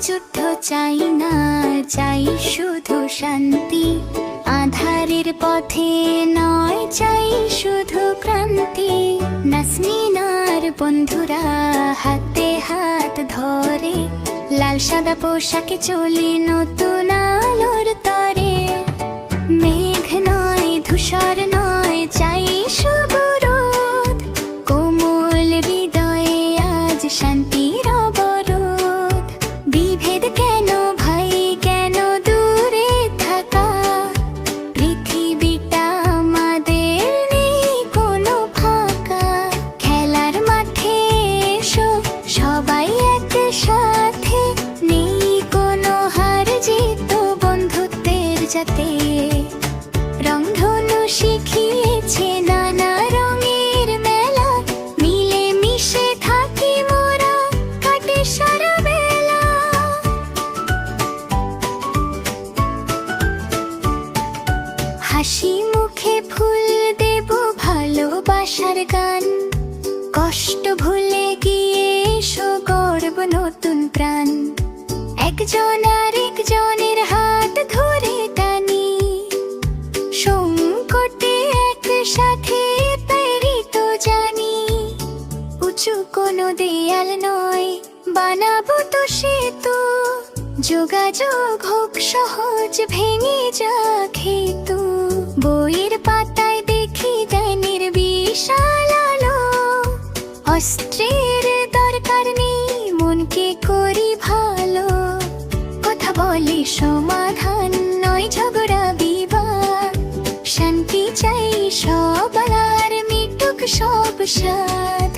যুদ্ধ চাই না, চাই শুধু শান্তি। আধারের পথে নয়, চাই শুধু ক্রান্তি। নাসমিনার বন্ধুরা হাতে হাত ধরে, লাল সাদা পোশাকে চলে নতুন আলোর তরে। মেঘ নয়, ধূসর নয়, চাই শুভ রোদ। কোমল হৃদয়ে আজ শান্তির অবরোধ। বিভেদ কেন ভাই, কেন দূরে থাকা? পৃথিবীটা আমাদের, নেই কোনো ফাঁকা। খেলার মাঠে এসো সবাই একসাথে, নেই কোনো হার জিত, বন্ধুত্বের যাতে। রংধনু শিখিয়েছে নানা রঙের মেলা, মিলে মিশে থাকি মোরা, কাটে সারা বেলা। হাসি মুখে ফুল দেব, ভালোবাসার গান। কষ্ট ভুলে গিয়ে এসো, গর্ব নতুন প্রাণ। একজন আর একজনের হাত ধরে টানি, সংকটে একসাথে তৈরি তো জানি। উঁচু কোনো দেয়াল নয়, বানাবো তো সেতু। যোগাযোগ হোক সহজ, ভেঙে যাক হেতু। বইয়ের পাতায় দেখি জ্ঞানের বিশাল আলো। অস্ত্রের দরকার নেই, মনকে করি ভালো। কথা বলি সমাধান, নয় ঝগড়া বিবাদ। শান্তি চাই সবার, মিটুক সব সাথ।